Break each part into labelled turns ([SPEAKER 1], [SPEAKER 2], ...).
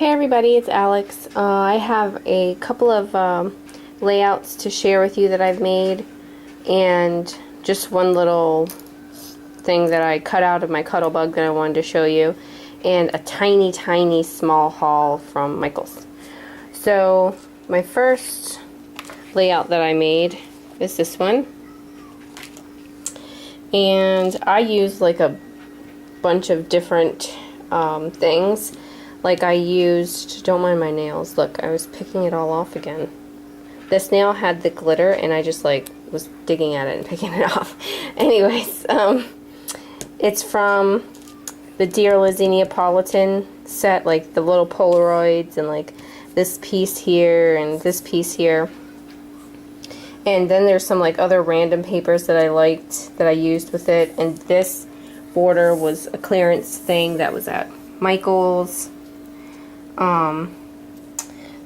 [SPEAKER 1] Hey everybody, it's Alex. I have a couple of layouts to share with you that I've made, and just one little thing that I cut out of my Cuttlebug that I wanted to show you, and a tiny small haul from Michaels. So my first layout that I made is this one, and I used like a bunch of different things. Like I used, don't mind my nails, look, I was picking it all off again. This nail had the glitter and I just like was digging at it and picking it off. Anyways, it's from the Dear Lizzie Neapolitan set, like the little Polaroids and like this piece here and this piece here. And then there's some like other random papers that I liked that I used with it, and this border was a clearance thing that was at Michaels.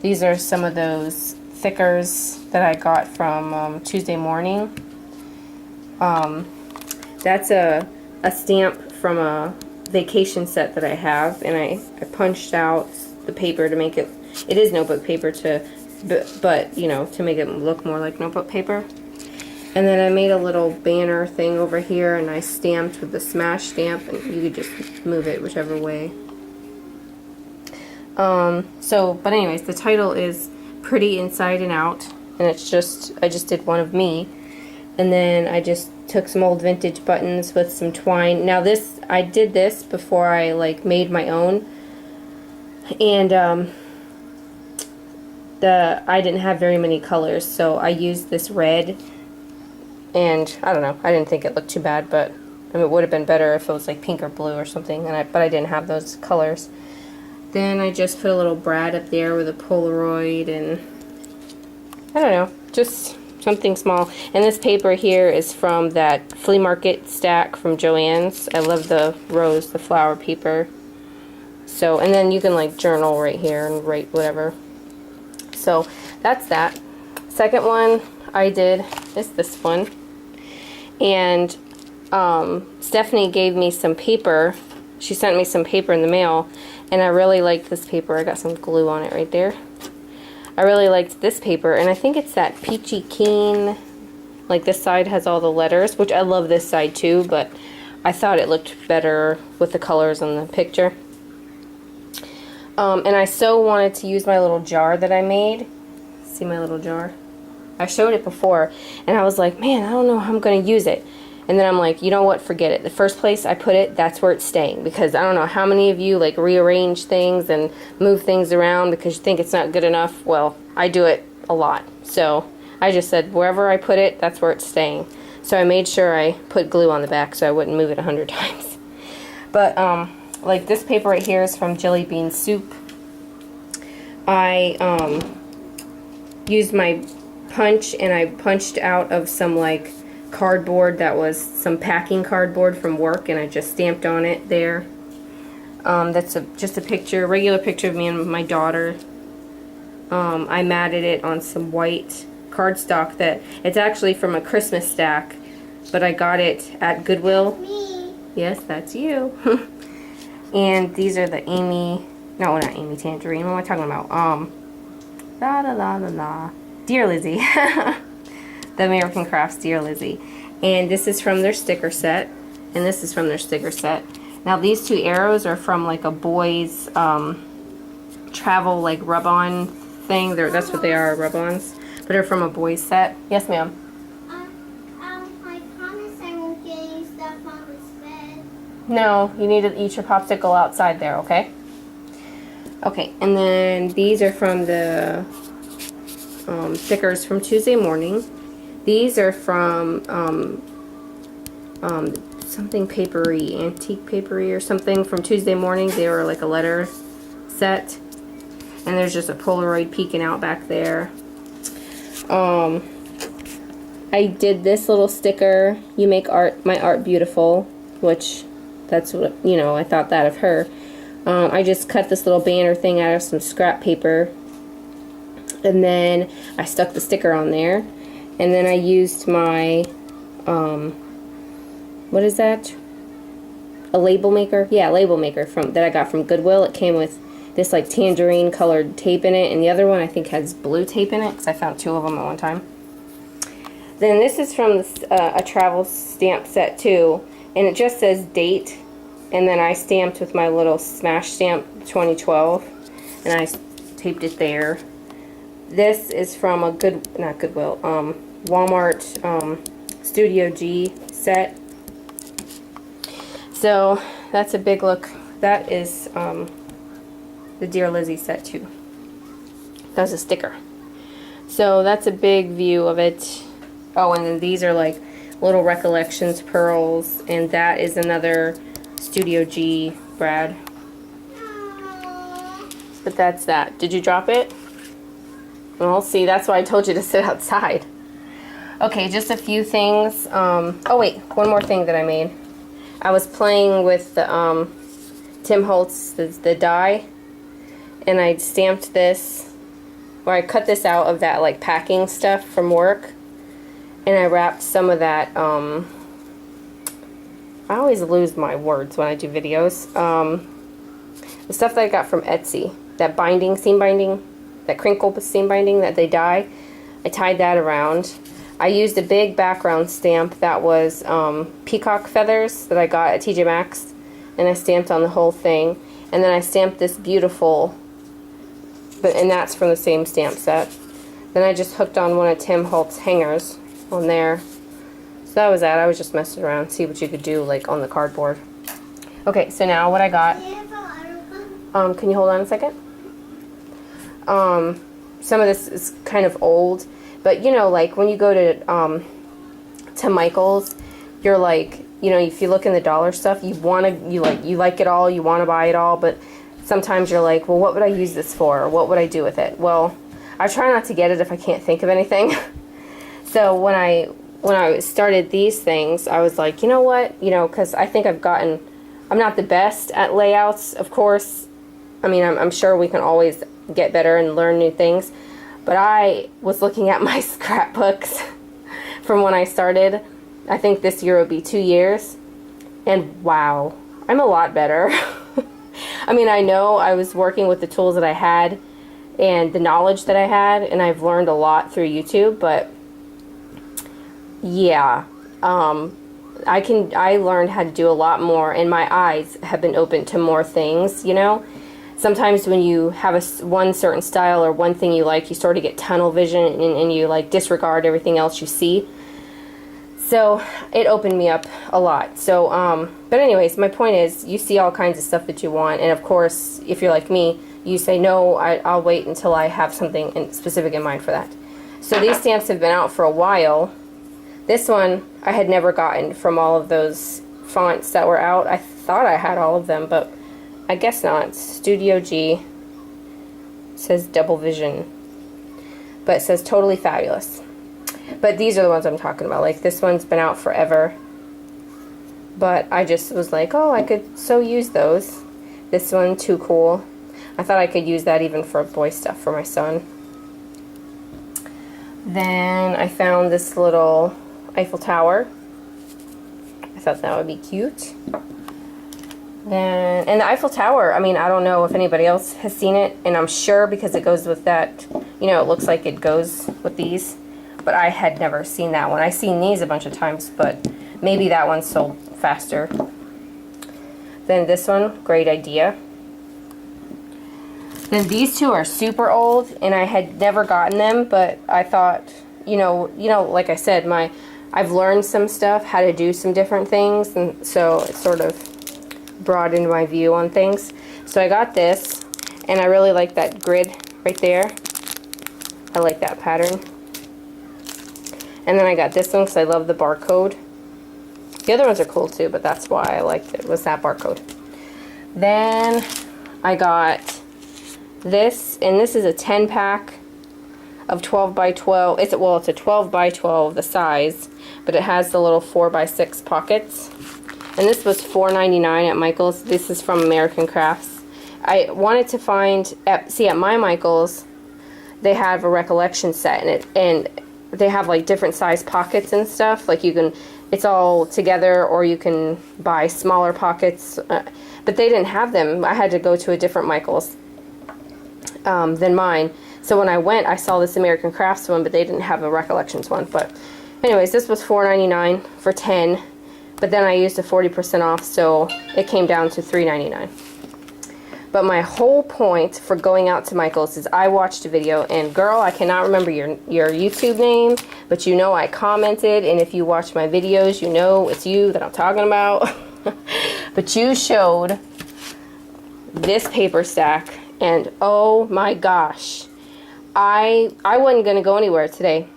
[SPEAKER 1] These are some of those thickers that I got from Tuesday Morning. That's a stamp from a vacation set that I have, and I punched out the paper to make it, it is notebook paper but you know, to make it look more like notebook paper. And then I made a little banner thing over here, and I stamped with the smash stamp, and you could just move it whichever way. But anyways, the title is Pretty Inside and Out, and it's just, I just did one of me, and then I just took some old vintage buttons with some twine. Now this, I did this before I like made my own, and I didn't have very many colors, so I used this red, and I don't know, I didn't think it looked too bad, but I mean, it would have been better if it was like pink or blue or something, and but I didn't have those colors. Then I just put a little Brad up there with a Polaroid, and I don't know, just something small. And this paper here is from that flea market stack from Joann's. I love the rose, the flower paper. So, and then you can like journal right here and write whatever. So that's that. Second one I did is this one. And Stephanie gave me some paper. She sent me some paper in the mail, and I really liked this paper. I got some glue on it right there. I really liked this paper, and I think it's that Peachy Keen. Like this side has all the letters, which I love this side too, but I thought it looked better with the colors on the picture. And I so wanted to use my little jar that I made. See my little jar? I showed it before, and I was like, man, I don't know how I'm going to use it. And then I'm like, you know what, forget it. The first place I put it, that's where it's staying. Because I don't know how many of you like rearrange things and move things around because you think it's not good enough. Well, I do it a lot. So I just said, wherever I put it, that's where it's staying. So I made sure I put glue on the back so I wouldn't move it 100 times. But like this paper right here is from Jelly Bean Soup. I used my punch, and I punched out of some like cardboard that was some packing cardboard from work, and I just stamped on it there. That's just a picture, regular picture of me and my daughter. I matted it on some white cardstock that it's actually from a Christmas stack, but I got it at Goodwill.
[SPEAKER 2] Me.
[SPEAKER 1] Yes, that's you. And these are the Amy, no, not Amy Tangerine. What am I talking about? La la la la la. Dear Lizzie. The American Crafts Dear Lizzie. And this is from their sticker set, and this is from their sticker set. Now these two arrows are from like a boys travel like rub-on thing. That's what they are, rub-ons. But they're from a boys set. Yes, ma'am.
[SPEAKER 2] I promise I won't get any stuff on this bed.
[SPEAKER 1] No, you need to eat your popsicle outside there, okay? Okay, and then these are from the stickers from Tuesday Morning. These are from something papery, antique papery or something from Tuesday Morning. They were like a letter set. And there's just a Polaroid peeking out back there. I did this little sticker, You Make Art, My Art Beautiful, which that's what, you know, I thought that of her. I just cut this little banner thing out of some scrap paper, and then I stuck the sticker on there, and then I used my what is that? A label maker? Yeah, label maker that I got from Goodwill. It came with this like tangerine colored tape in it, and the other one I think has blue tape in it because I found 2 of them at one time. Then this is from a travel stamp set too, and it just says date, and then I stamped with my little smash stamp 2012, and I taped it there. This is from a Goodwill, Walmart Studio G set. So that's a big look. That is the Dear Lizzie set too. That's a sticker. So that's a big view of it. Oh, and then these are like little Recollections pearls, and that is another Studio G Brad. But that's that. Did you drop it? Well, see, that's why I told you to sit outside. Okay, just a few things. Oh wait, one more thing that I made. I was playing with the Tim Holtz, the die, and I stamped this, or I cut this out of that like packing stuff from work, and I wrapped some of that, I always lose my words when I do videos, the stuff that I got from Etsy, that binding, seam binding, that crinkle seam binding that they dye, I tied that around. I used a big background stamp that was peacock feathers that I got at TJ Maxx, and I stamped on the whole thing. And then I stamped this beautiful, and that's from the same stamp set. Then I just hooked on one of Tim Holtz hangers on there. So that was that. I was just messing around, see what you could do like on the cardboard. Okay, so now what I got. Can you hold on a second? Some of this is kind of old. But you know, like when you go to Michael's, you're like, you know, if you look in the dollar stuff, you like it all, you want to buy it all, but sometimes you're like, well, what would I use this for? Or what would I do with it? Well, I try not to get it if I can't think of anything. So when I started these things, I was like, you know what, you know, because I think I'm not the best at layouts, of course. I mean, I'm sure we can always get better and learn new things. But I was looking at my scrapbooks from when I started. I think this year would be 2 years. And wow, I'm a lot better. I mean, I know I was working with the tools that I had and the knowledge that I had, and I've learned a lot through YouTube, but yeah, I learned how to do a lot more, and my eyes have been open to more things, you know? Sometimes when you have one certain style or one thing you like, you sort of get tunnel vision and you like disregard everything else you see. So it opened me up a lot. So, but anyways, my point is you see all kinds of stuff that you want. And of course, if you're like me, you say, no, I'll wait until I have something specific in mind for that. So these stamps have been out for a while. This one I had never gotten from all of those fonts that were out. I thought I had all of them, but I guess not. Studio G. It says Double Vision. But it says Totally Fabulous. But these are the ones I'm talking about. Like, this one's been out forever. But I just was like, oh, I could so use those. This one, Too Cool. I thought I could use that even for boy stuff for my son. Then I found this little Eiffel Tower. I thought that would be cute. And the Eiffel Tower, I mean, I don't know if anybody else has seen it, and I'm sure because it goes with that, you know, it looks like it goes with these, but I had never seen that one. I've seen these a bunch of times, but maybe that one sold faster. Then this one, great idea. Then these two are super old, and I had never gotten them, but I thought, you know, like I said, I've learned some stuff, how to do some different things, and so it sort of broadened my view on things. So I got this, and I really like that grid right there. I like that pattern. And then I got this one because I love the barcode. The other ones are cool too, but that's why I liked it, was that barcode. Then I got this, and this is a 10 pack of 12 by 12. It's a 12 by 12, the size, but it has the little 4 by 6 pockets. And this was $4.99 at Michael's. This is from American Crafts. I wanted to find, at my Michael's, they have a recollection set, and they have like different size pockets and stuff. Like you can, it's all together, or you can buy smaller pockets. But they didn't have them. I had to go to a different Michael's. than mine. So when I went, I saw this American Crafts one, but they didn't have a Recollections one. But anyways, this was $4.99 for 10, but then I used a 40% off, so it came down to $3.99. But my whole point for going out to Michael's is I watched a video, and girl, I cannot remember your YouTube name, but you know I commented, and if you watch my videos, you know it's you that I'm talking about. But you showed this paper stack, and oh my gosh, I wasn't gonna go anywhere today.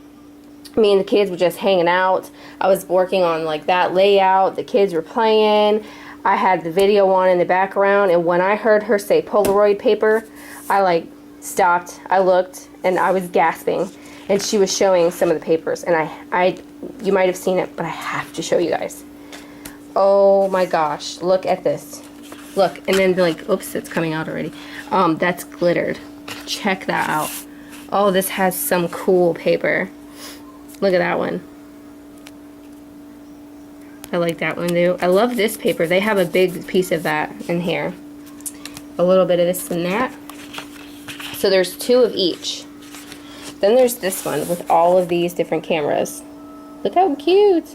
[SPEAKER 1] Me and the kids were just hanging out. I was working on like that layout. The kids were playing. I had the video on in the background, and when I heard her say Polaroid paper, I like stopped. I looked, and I was gasping. And she was showing some of the papers, and you might have seen it, but I have to show you guys. Oh my gosh, look at this. Look, and then like, oops, it's coming out already. That's glittered. Check that out. Oh, this has some cool paper. Look at that one. I like that one too. I love this paper. They have a big piece of that in here. A little bit of this and that. So there's 2 of each. Then there's this one with all of these different cameras. Look how cute.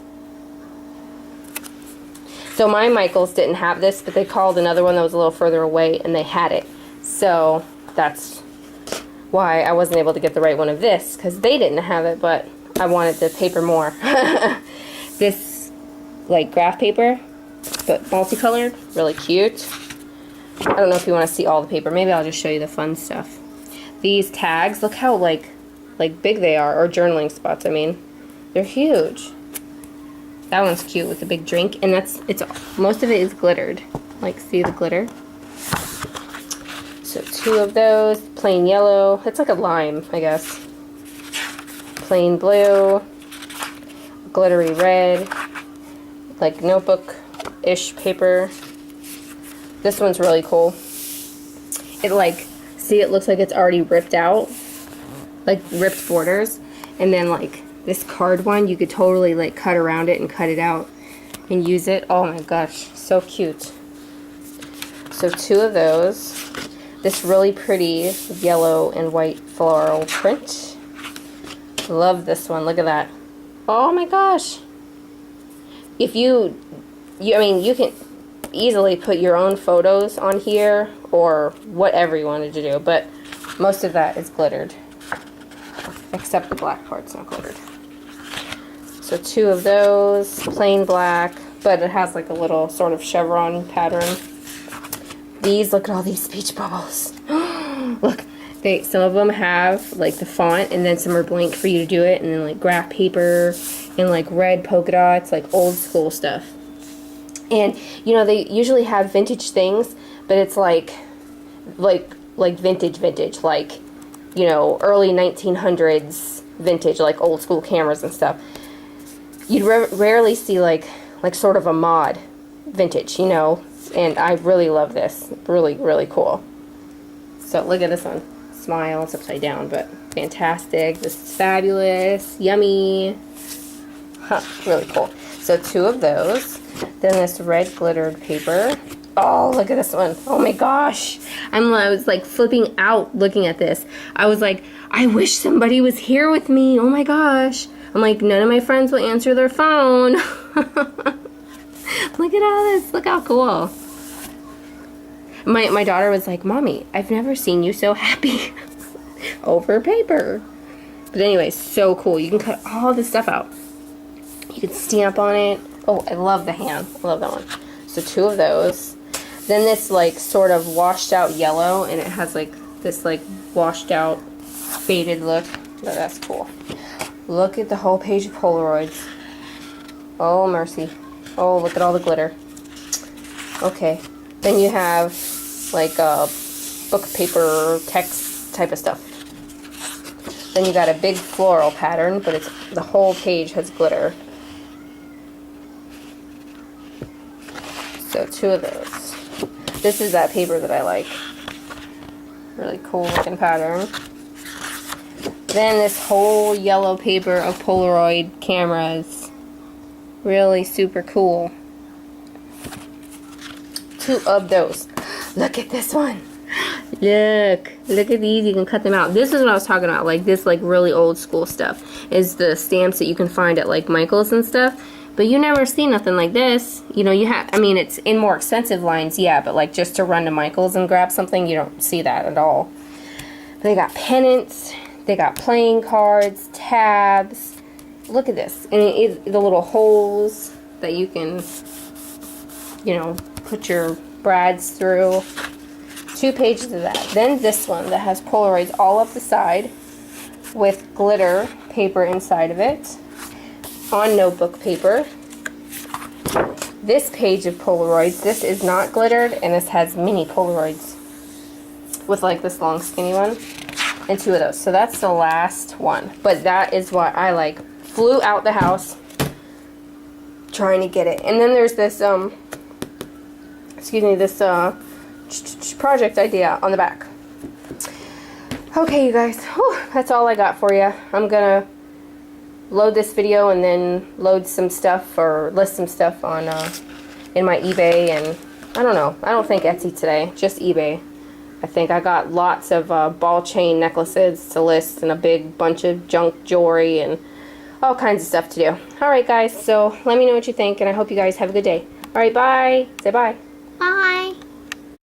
[SPEAKER 1] So my Michaels didn't have this, but they called another one that was a little further away, and they had it. So that's why I wasn't able to get the right one of this, because they didn't have it, but I wanted the paper more. This like graph paper, but multicolored, really cute. I don't know if you want to see all the paper. Maybe I'll just show you the fun stuff. These tags, look how like big they are, or journaling spots. I mean, they're huge. That one's cute with the big drink, and most of it is glittered. Like, see the glitter? So 2 of those, plain yellow. It's like a lime, I guess. Plain blue, glittery red, like notebook-ish paper. This one's really cool. It like, see, it looks like it's already ripped out, like ripped borders, and then like this card one, you could totally like cut around it and cut it out and use it. Oh my gosh, so cute. So 2 of those. This really pretty yellow and white floral print. Love this one. Look at that. Oh my gosh. If you can easily put your own photos on here or whatever you wanted to do, but most of that is glittered. Except the black part's not glittered. So 2 of those, plain black, but it has like a little sort of chevron pattern. These, look at all these speech bubbles. Look, some of them have like the font, and then some are blank for you to do it, and then like graph paper and like red polka dots, like old school stuff. And you know, they usually have vintage things, but it's like vintage, like, you know, early 1900s vintage, like old school cameras and stuff. You'd rarely see like sort of a mod vintage, you know. And I really love this. Really, really cool. So look at this one. Smile. It's upside down, but fantastic. This is fabulous. Yummy. Huh, really cool. So 2 of those. Then this red glittered paper. Oh, look at this one. Oh my gosh. I was like flipping out looking at this. I was like, I wish somebody was here with me. Oh my gosh. I'm like, none of my friends will answer their phone. Look at all this. Look how cool. My daughter was like, Mommy, I've never seen you so happy over paper. But anyways, so cool. You can cut all this stuff out. You can stamp on it. Oh, I love the hand. I love that one. So 2 of those. Then this like sort of washed out yellow, and it has like this like washed out faded look. Oh, that's cool. Look at the whole page of Polaroids. Oh, mercy. Oh, look at all the glitter. Okay. Then you have like book paper text type of stuff. Then you got a big floral pattern, but the whole page has glitter. So 2 of those. This is that paper that I like. Really cool looking pattern. Then this whole yellow paper of Polaroid cameras. Really super cool. 2 of those. Look at this one. Look at these. You can cut them out. This is what I was talking about. Like this, like really old school stuff is the stamps that you can find at like Michael's and stuff. But you never see nothing like this. You know, you have. I mean, it's in more expensive lines, yeah. But like just to run to Michael's and grab something, you don't see that at all. They got pennants. They got playing cards, tabs. Look at this, and the little holes that you can, you know, put your brads through. 2 pages of that. Then this one that has Polaroids all up the side with glitter paper inside of it on notebook paper. This page of Polaroids, this is not glittered, and this has mini Polaroids with like this long skinny one and 2 of those. So that's the last one. But that is what I like. Flew out the house trying to get it. And then there's this this project idea on the back. Okay, you guys, whew, that's all I got for you. I'm gonna load this video and then load some stuff or list some stuff on in my eBay, and I don't know. I don't think Etsy today, just eBay. I think I got lots of ball chain necklaces to list and a big bunch of junk jewelry and all kinds of stuff to do. Alright guys, so let me know what you think, and I hope you guys have a good day. Alright, bye. Say bye.
[SPEAKER 2] Bye.